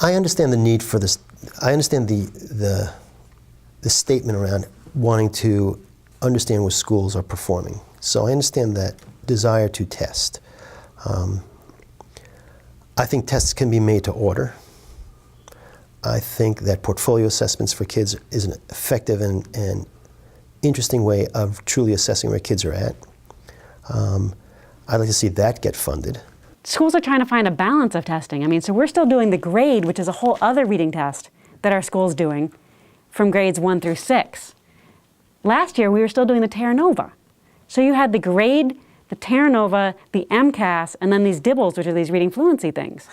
I understand the need for this. I understand the statement around wanting to understand where schools are performing. So I understand that desire to test. I think tests can be made to order. I think that portfolio assessments for kids is an effective and interesting way of truly assessing where kids are at. I'd like to see that get funded. Schools are trying to find a balance of testing. I mean, so we're still doing the grade, which is a whole other reading test that our school's doing from grades 1 through 6. Last year, we were still doing the Terra Nova. So you had the grade, the Terra Nova, the MCAS, and then these DIBBLs, which are these reading fluency things.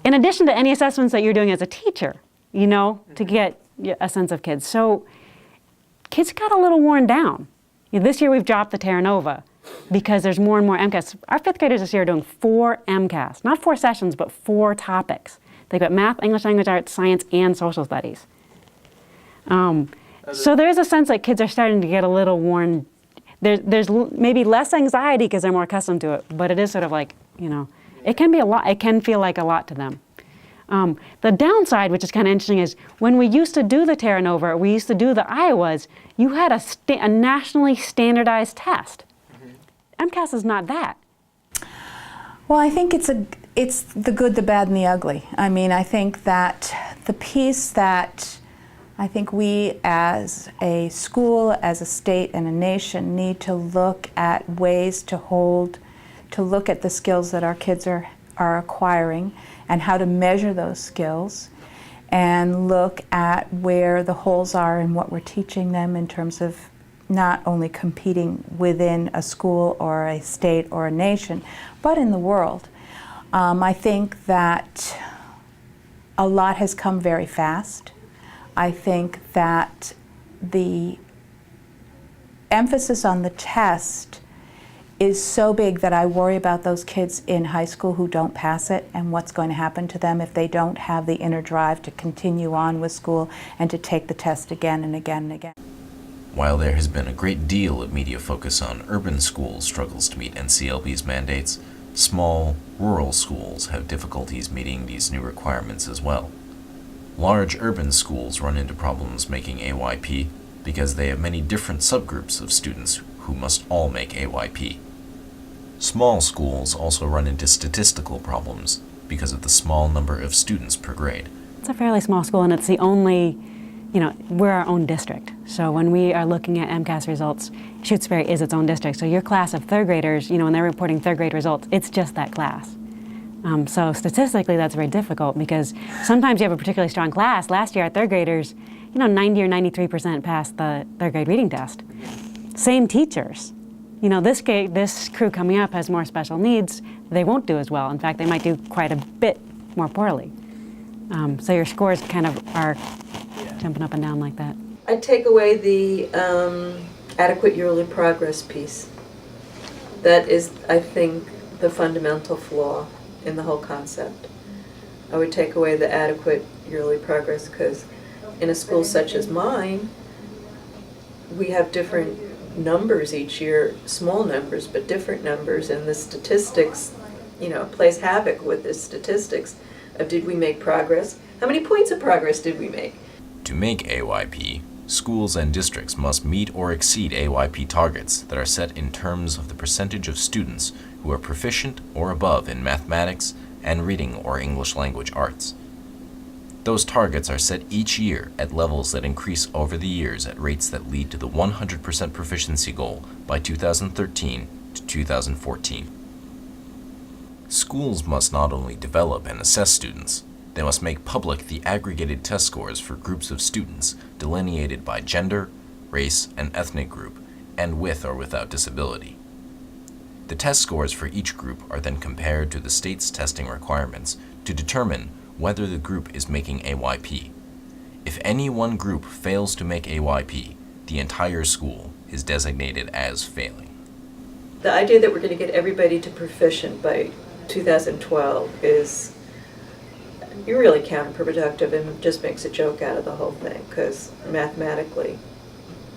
In addition to any assessments that you're doing as a teacher, you know, to get a sense of kids. So kids got a little worn down. This year we've dropped the Terra Nova because there's more and more MCAS. Our 5th graders this year are doing 4 MCAS, not 4 sessions, but 4 topics. They've got math, English language arts, science, and social studies. So there is a sense that kids are starting to get a little worn. There's maybe less anxiety because they're more accustomed to it, but it is sort of like, you know, it can be a lot. It can feel like a lot to them. The downside, which is kind of interesting, is when we used to do the Terra Nova, or we used to do the Iowas, you had a nationally standardized test. MCAS is not that. Well, I think it's the good, the bad, and the ugly. I mean, I think that the piece that I think we as a school, as a state, and a nation need to look at ways to look at the skills that our kids are acquiring and how to measure those skills, and look at where the holes are in what we're teaching them in terms of not only competing within a school or a state or a nation, but in the world. I think that a lot has come very fast. I think that the emphasis on the test is so big that I worry about those kids in high school who don't pass it and what's going to happen to them if they don't have the inner drive to continue on with school and to take the test again and again and again. While there has been a great deal of media focus on urban schools' struggles to meet NCLB's mandates, small, rural schools have difficulties meeting these new requirements as well. Large urban schools run into problems making AYP because they have many different subgroups of students who must all make AYP. Small schools also run into statistical problems because of the small number of students per grade. It's a fairly small school, and it's the only, you know, we're our own district. So when we are looking at MCAS results, Shutesbury is its own district. So your class of 3rd graders, you know, when they're reporting 3rd grade results, it's just that class. So statistically, that's very difficult because sometimes you have a particularly strong class. Last year, our 3rd graders, you know, 90 or 93% passed the 3rd grade reading test. Same teachers. You know, this crew coming up has more special needs. They won't do as well. In fact, they might do quite a bit more poorly. So your scores kind of are jumping up and down like that. I take away the adequate yearly progress piece. That is, I think, the fundamental flaw in the whole concept. I would take away the adequate yearly progress because in a school such as mine, we have different numbers each year, small numbers, but different numbers, and the statistics, you know, plays havoc with the statistics of did we make progress? How many points of progress did we make? To make AYP, schools and districts must meet or exceed AYP targets that are set in terms of the percentage of students who are proficient or above in mathematics and reading or English language arts. Those targets are set each year at levels that increase over the years at rates that lead to the 100% proficiency goal by 2013 to 2014. Schools must not only develop and assess students, they must make public the aggregated test scores for groups of students delineated by gender, race, and ethnic group, and with or without disability. The test scores for each group are then compared to the state's testing requirements to determine whether the group is making AYP. If any one group fails to make AYP, the entire school is designated as failing. The idea that we're going to get everybody to proficient by 2012 is really counterproductive and just makes a joke out of the whole thing because mathematically,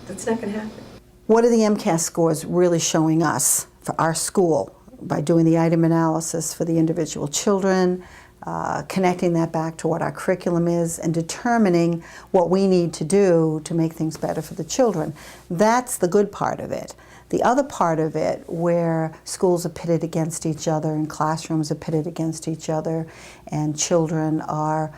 that's not going to happen. What are the MCAS scores really showing us for our school by doing the item analysis for the individual children, connecting that back to what our curriculum is and determining what we need to do to make things better for the children. That's the good part of it. The other part of it, where schools are pitted against each other and classrooms are pitted against each other and children are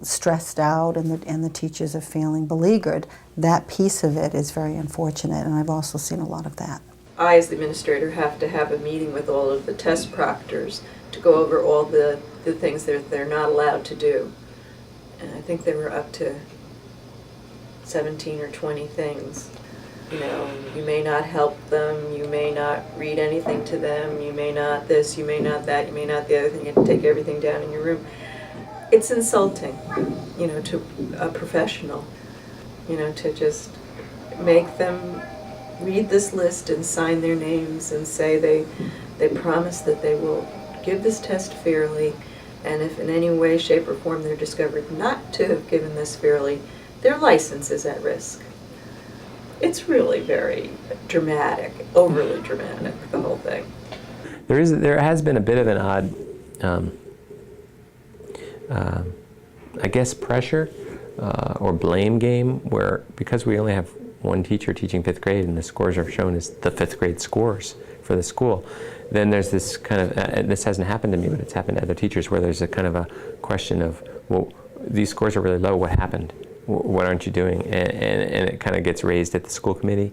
stressed out and the teachers are feeling beleaguered, that piece of it is very unfortunate, and I've also seen a lot of that. I, as the administrator, have to have a meeting with all of the test proctors to go over all the things that they're not allowed to do. And I think they were up to 17 or 20 things. You know, you may not help them, you may not read anything to them, you may not this, you may not that, you may not the other thing, you have to take everything down in your room. It's insulting, you know, to a professional, you know, to just make them read this list and sign their names and say they promise that they will give this test fairly, and if in any way, shape, or form they're discovered not to have given this fairly, their license is at risk. It's really very dramatic, overly dramatic, the whole thing. There has been a bit of an odd, I guess, pressure or blame game where, because we only have one teacher teaching 5th grade and the scores are shown as the 5th grade scores for the school, then there's this kind of, this hasn't happened to me, but it's happened to other teachers, where there's a kind of a question of, well, these scores are really low, what happened? What aren't you doing? And it kind of gets raised at the school committee.